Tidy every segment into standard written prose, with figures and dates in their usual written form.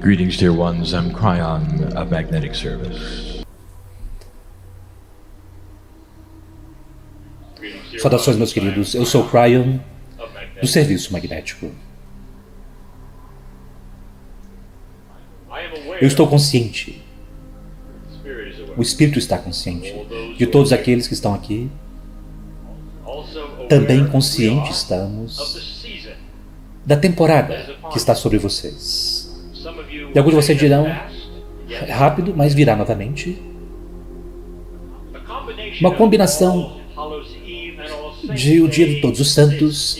Greetings, dear ones. I'm Cryon of Magnetic Service. Saudações, meus queridos. Eu sou Cryon, do Serviço Magnético. Eu estou consciente. O Espírito está consciente de todos aqueles que estão aqui. Também consciente estamos da temporada que está sobre vocês. E alguns de vocês dirão, rápido, mas virá novamente. Uma combinação de o Dia de Todos os Santos,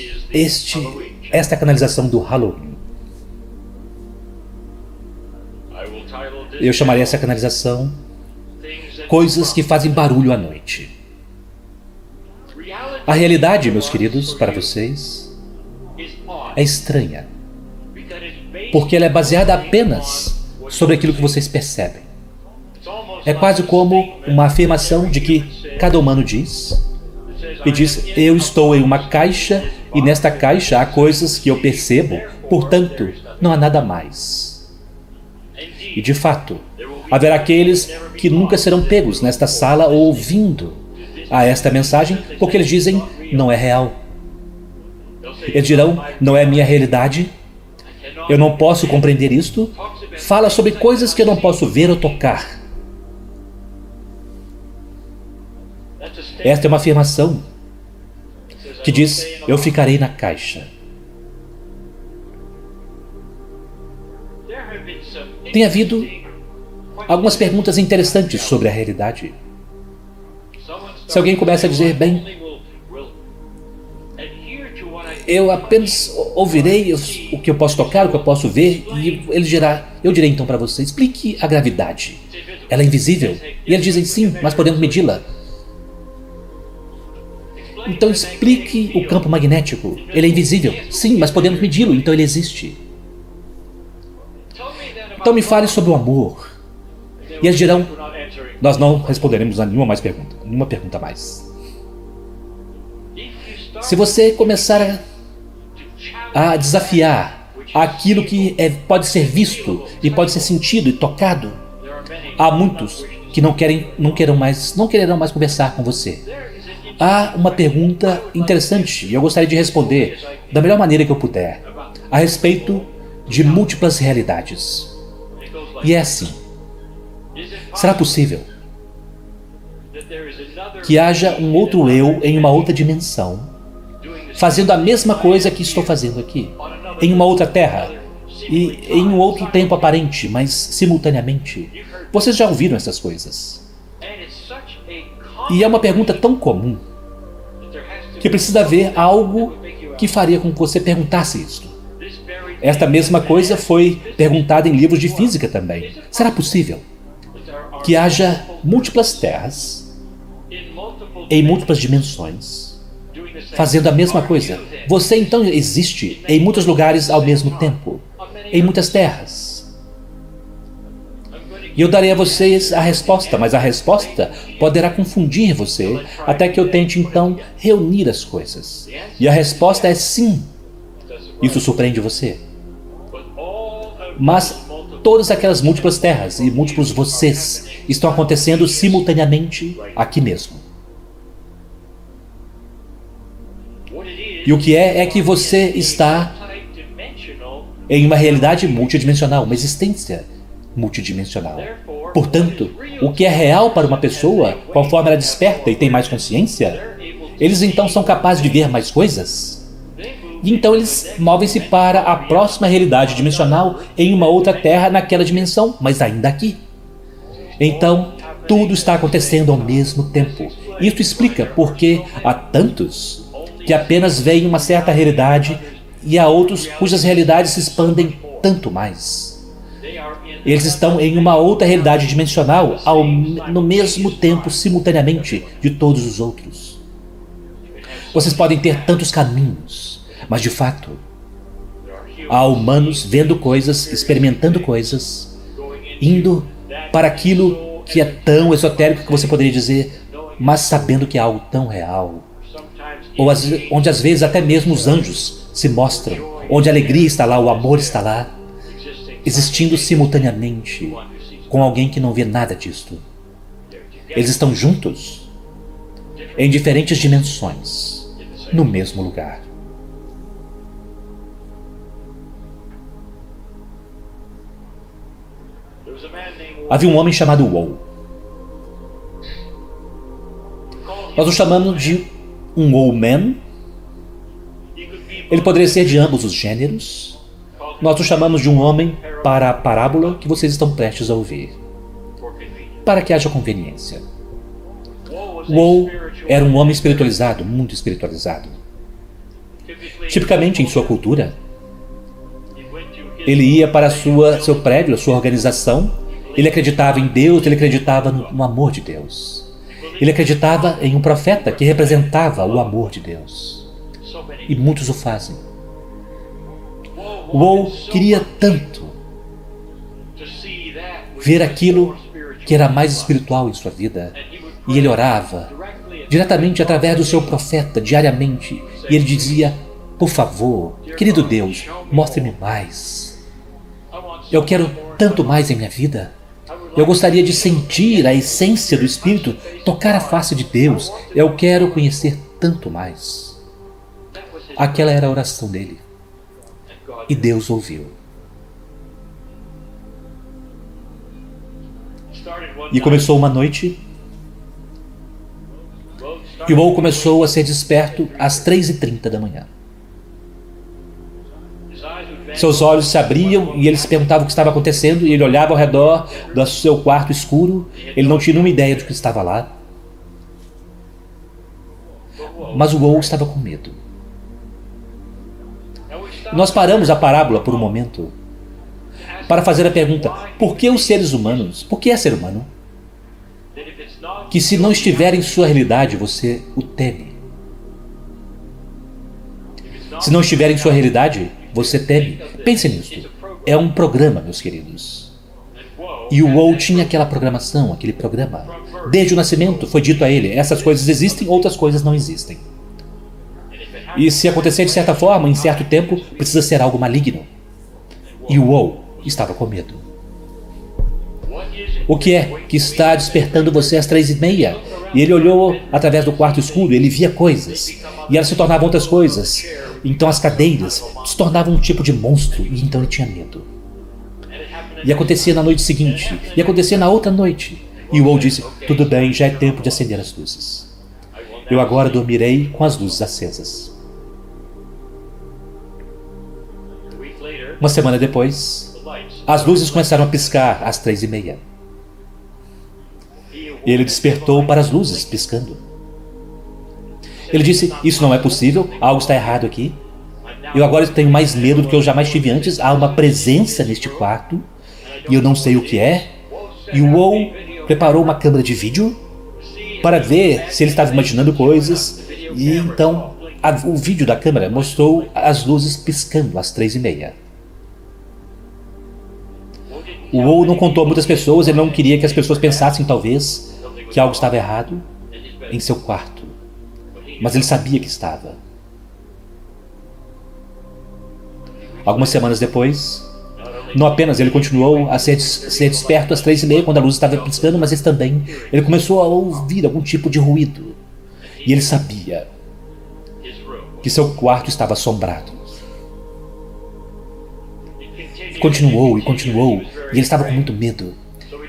esta canalização do Halloween. Eu chamaria essa canalização Coisas que fazem barulho à noite. A realidade, meus queridos, para vocês, é estranha, porque ela é baseada apenas sobre aquilo que vocês percebem. É quase como uma afirmação de que cada humano diz, e diz, eu estou em uma caixa, e nesta caixa há coisas que eu percebo, portanto, não há nada mais. E de fato, haverá aqueles que nunca serão pegos nesta sala ouvindo a esta mensagem, porque eles dizem, não é real. Eles dirão, não é minha realidade, eu não posso compreender isto, fala sobre coisas que eu não posso ver ou tocar. Esta é uma afirmação que diz, eu ficarei na caixa. Tem havido algumas perguntas interessantes sobre a realidade. Se alguém começa a dizer, bem, eu apenas ouvirei o que eu posso tocar, o que eu posso ver, e ele dirá, eu direi então para você, explique a gravidade. Ela é invisível? E eles dizem, sim, mas podemos medi-la. Então explique o campo magnético. Ele é invisível? Sim, mas podemos medi-lo, então ele existe. Então me fale sobre o amor. E eles dirão, nós não responderemos a nenhuma pergunta mais. Se você começar a desafiar aquilo que pode ser visto e pode ser sentido e tocado, há muitos que não quererão mais conversar com você. Há uma pergunta interessante e eu gostaria de responder da melhor maneira que eu puder a respeito de múltiplas realidades. E é assim. Será possível que haja um outro eu em uma outra dimensão, fazendo a mesma coisa que estou fazendo aqui, em uma outra terra e em um outro tempo aparente, mas simultaneamente? Vocês já ouviram essas coisas? E é uma pergunta tão comum que precisa haver algo que faria com que você perguntasse isto. Esta mesma coisa foi perguntada em livros de física também. Será possível que haja múltiplas terras em múltiplas dimensões fazendo a mesma coisa? Você então existe em muitos lugares ao mesmo tempo, em muitas terras. E eu darei a vocês a resposta, mas a resposta poderá confundir você até que eu tente então reunir as coisas. E a resposta é sim. Isso surpreende você. Mas todas aquelas múltiplas terras e múltiplos vocês estão acontecendo simultaneamente aqui mesmo. E o que é que você está em uma realidade multidimensional, uma existência multidimensional. Portanto, o que é real para uma pessoa, conforme ela desperta e tem mais consciência, eles então são capazes de ver mais coisas. E então eles movem-se para a próxima realidade dimensional em uma outra terra naquela dimensão, mas ainda aqui. Então, tudo está acontecendo ao mesmo tempo. Isso explica porque há tantos que apenas veem uma certa realidade e há outros cujas realidades se expandem tanto mais. Eles estão em uma outra realidade dimensional no mesmo tempo, simultaneamente, de todos os outros. Vocês podem ter tantos caminhos, mas de fato, há humanos vendo coisas, experimentando coisas, indo para aquilo que é tão esotérico que você poderia dizer, mas sabendo que é algo tão real. Ou onde às vezes até mesmo os anjos se mostram, onde a alegria está lá, o amor está lá. existindo simultaneamente com alguém que não vê nada disto. Eles estão juntos, em diferentes dimensões, no mesmo lugar. Havia um homem chamado Woe. Nós o chamamos de um Woe-man. Ele poderia ser de ambos os gêneros. Nós o chamamos de um homem para a parábola que vocês estão prestes a ouvir, para que haja conveniência. Woe era um homem espiritualizado, muito espiritualizado. Tipicamente em sua cultura, ele ia para seu prédio, a sua organização. Ele acreditava em Deus, ele acreditava no amor de Deus. Ele acreditava em um profeta que representava o amor de Deus. E muitos o fazem. Woe queria tanto ver aquilo que era mais espiritual em sua vida. E ele orava diretamente através do seu profeta, diariamente. E ele dizia: por favor, querido Deus, mostre-me mais. Eu quero tanto mais em minha vida. Eu gostaria de sentir a essência do Espírito, tocar a face de Deus. Eu quero conhecer tanto mais. Aquela era a oração dele. E Deus ouviu. E começou uma noite. E o Woe começou a ser desperto às 3h30 da manhã. Seus olhos se abriam e ele se perguntava o que estava acontecendo, e ele olhava ao redor do seu quarto escuro. Ele não tinha nenhuma ideia do que estava lá. Mas o Woe estava com medo. Nós paramos a parábola por um momento para fazer a pergunta: por que os seres humanos? Por que é ser humano? Que se não estiver em sua realidade, você o teme. Se não estiver em sua realidade, você teme. Pense nisso. É um programa, meus queridos. E o Woe tinha aquela programação, aquele programa. Desde o nascimento foi dito a ele: essas coisas existem, outras coisas não existem. E se acontecer de certa forma, em certo tempo, precisa ser algo maligno. E o Woe estava com medo. O que é que está despertando você às 3h30? E ele olhou através do quarto escuro, ele via coisas. E elas se tornavam outras coisas. Então as cadeiras se tornavam um tipo de monstro. E então ele tinha medo. E acontecia na noite seguinte. E acontecia na outra noite. E o Woe disse: tudo bem, já é tempo de acender as luzes. Eu agora dormirei com as luzes acesas. Uma semana depois, as luzes começaram a piscar às 3h30. Ele despertou para as luzes piscando. Ele disse: isso não é possível, algo está errado aqui. Eu agora tenho mais medo do que eu jamais tive antes. Há uma presença neste quarto e eu não sei o que é. E o Woe preparou uma câmera de vídeo para ver se ele estava imaginando coisas. E então o vídeo da câmera mostrou as luzes piscando às 3h30. O Woe não contou a muitas pessoas. Ele não queria que as pessoas pensassem, talvez, que algo estava errado em seu quarto. Mas ele sabia que estava. Algumas semanas depois, não apenas ele continuou a ser desperto às 3h30 quando a luz estava piscando, mas ele começou a ouvir algum tipo de ruído. E ele sabia que seu quarto estava assombrado. Continuou, e ele estava com muito medo.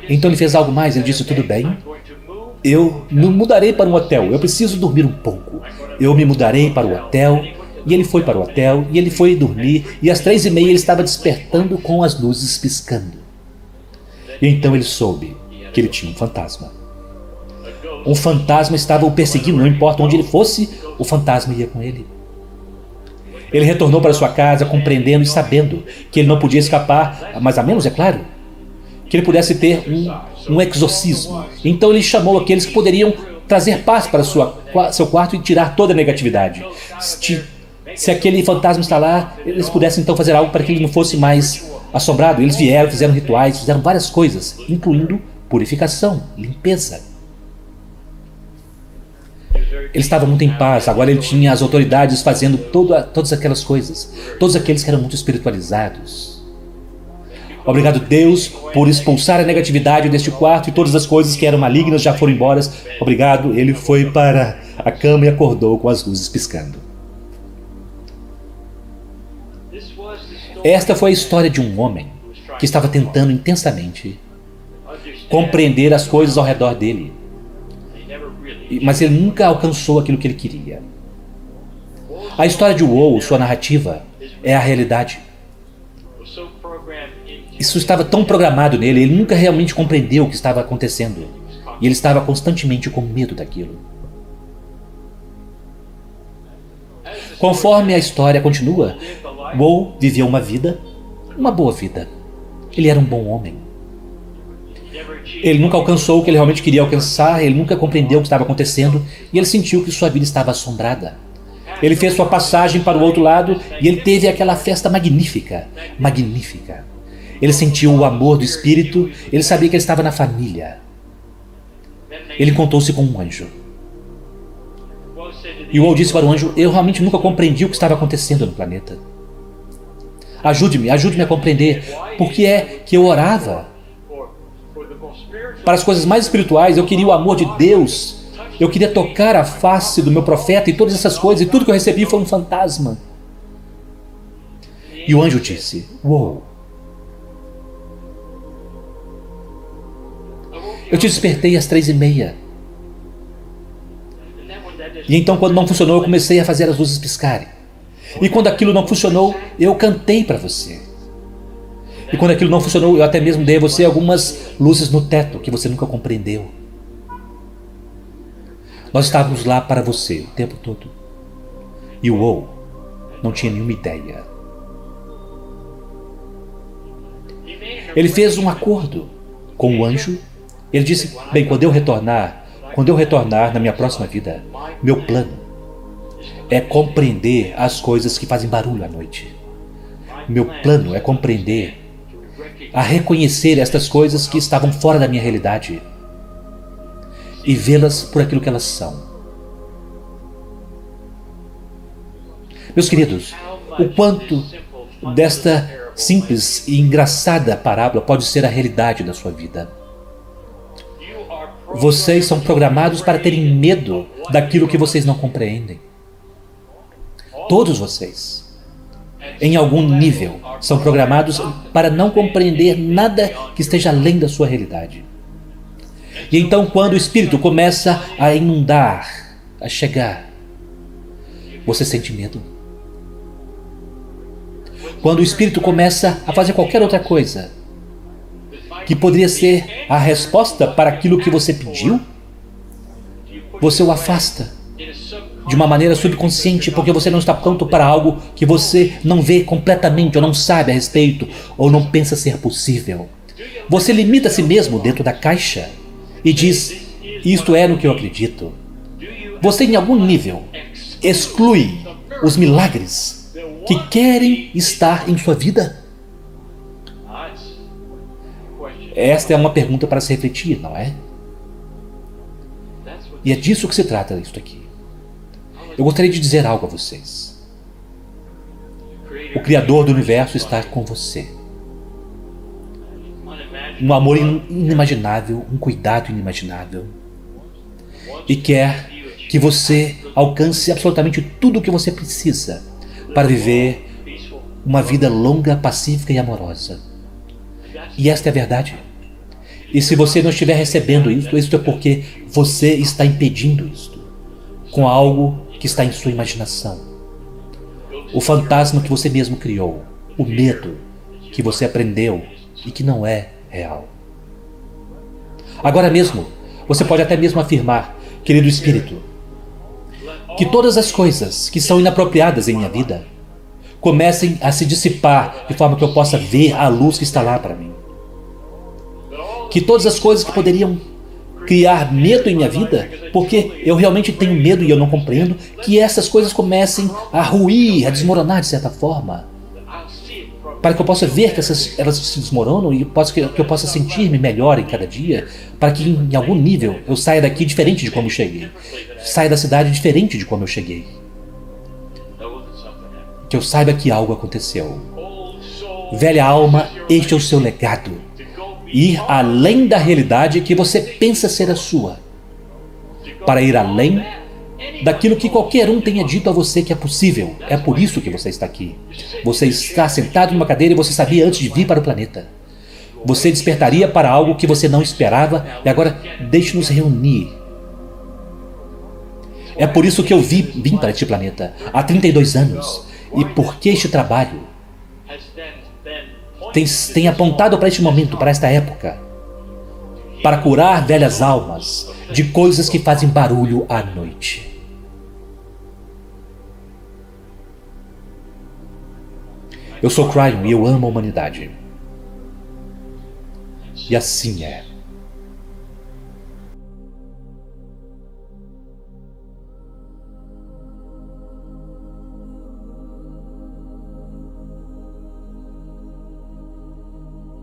Então ele fez algo mais. Ele disse: tudo bem, eu me mudarei para um hotel, eu preciso dormir um pouco. Eu me mudarei para o hotel. E ele foi para o hotel, e ele foi dormir, e às 3h30 ele estava despertando com as luzes piscando. E então ele soube que ele tinha um fantasma. Um fantasma estava o perseguindo, não importa onde ele fosse, o fantasma ia com ele. Ele retornou para sua casa compreendendo e sabendo que ele não podia escapar, mas a menos, é claro, que ele pudesse ter um exorcismo. Então ele chamou aqueles que poderiam trazer paz para seu quarto e tirar toda a negatividade. Se aquele fantasma está lá, eles pudessem então fazer algo para que ele não fosse mais assombrado. Eles vieram, fizeram rituais, fizeram várias coisas, incluindo purificação, limpeza. Ele estava muito em paz. Agora ele tinha as autoridades fazendo todas aquelas coisas. Todos aqueles que eram muito espiritualizados. Obrigado, Deus, por expulsar a negatividade deste quarto e todas as coisas que eram malignas já foram embora. Obrigado. Ele foi para a cama e acordou com as luzes piscando. Esta foi a história de um homem que estava tentando intensamente compreender as coisas ao redor dele, mas ele nunca alcançou aquilo que ele queria. A história de Woe, sua narrativa, é a realidade. Isso estava tão programado nele, ele nunca realmente compreendeu o que estava acontecendo. E ele estava constantemente com medo daquilo. Conforme a história continua, Woe viveu uma boa vida. Ele era um bom homem. Ele nunca alcançou o que ele realmente queria alcançar, ele nunca compreendeu o que estava acontecendo, e ele sentiu que sua vida estava assombrada. Ele fez sua passagem para o outro lado, e ele teve aquela festa magnífica, magnífica. Ele sentiu o amor do Espírito, ele sabia que ele estava na família. Ele encontrou-se com um anjo. E o Woe disse para o anjo: eu realmente nunca compreendi o que estava acontecendo no planeta. Ajude-me a compreender por que é que eu orava para as coisas mais espirituais. Eu queria o amor de Deus, eu queria tocar a face do meu profeta e todas essas coisas, e tudo que eu recebi foi um fantasma. E o anjo disse: Woe, eu te despertei às 3:30. E então, quando não funcionou, eu comecei a fazer as luzes piscarem. E quando aquilo não funcionou, eu cantei para você. E quando aquilo não funcionou, eu até mesmo dei a você algumas luzes no teto que você nunca compreendeu. Nós estávamos lá para você o tempo todo. E o Woe não tinha nenhuma ideia. Ele fez um acordo com o anjo. Ele disse: bem, quando eu retornar na minha próxima vida, meu plano é compreender as coisas que fazem barulho à noite. Meu plano é compreender, a reconhecer estas coisas que estavam fora da minha realidade e vê-las por aquilo que elas são. Meus queridos, o quanto desta simples e engraçada parábola pode ser a realidade da sua vida. Vocês são programados para terem medo daquilo que vocês não compreendem. Todos vocês, em algum nível, são programados para não compreender nada que esteja além da sua realidade. E então, quando o Espírito começa a inundar, a chegar, você sente medo. Quando o Espírito começa a fazer qualquer outra coisa, que poderia ser a resposta para aquilo que você pediu, você o afasta de uma maneira subconsciente, porque você não está pronto para algo que você não vê completamente, ou não sabe a respeito, ou não pensa ser possível. Você limita a si mesmo dentro da caixa e diz: isto é no que eu acredito. Você, em algum nível, exclui os milagres que querem estar em sua vida? Esta é uma pergunta para se refletir, não é? E é disso que se trata isto aqui. Eu gostaria de dizer algo a vocês. O Criador do Universo está com você. Um amor inimaginável, um cuidado inimaginável. E quer que você alcance absolutamente tudo o que você precisa para viver uma vida longa, pacífica e amorosa. E esta é a verdade. E se você não estiver recebendo isto é porque você está impedindo isto com algo que está em sua imaginação. O fantasma que você mesmo criou, o medo que você aprendeu e que não é real. Agora mesmo, você pode até mesmo afirmar: querido Espírito, que todas as coisas que são inapropriadas em minha vida comecem a se dissipar de forma que eu possa ver a luz que está lá para mim. Que todas as coisas que poderiam criar medo em minha vida, porque eu realmente tenho medo e eu não compreendo, que essas coisas comecem a ruir, a desmoronar de certa forma, para que eu possa ver que elas se desmoronam e que eu possa sentir-me melhor em cada dia, para que em algum nível eu saia daqui diferente de como eu cheguei, saia da cidade diferente de como eu cheguei, que eu saiba que algo aconteceu. Velha alma, este é o seu legado. Ir além da realidade que você pensa ser a sua. Para ir além daquilo que qualquer um tenha dito a você que é possível. É por isso que você está aqui. Você está sentado numa cadeira e você sabia antes de vir para o planeta. Você despertaria para algo que você não esperava e agora deixe-nos reunir. É por isso que eu vim para este planeta há 32 anos. E porque este trabalho tem apontado para este momento, para esta época, para curar velhas almas de coisas que fazem barulho à noite. Eu sou Cryon e eu amo a humanidade. E assim é.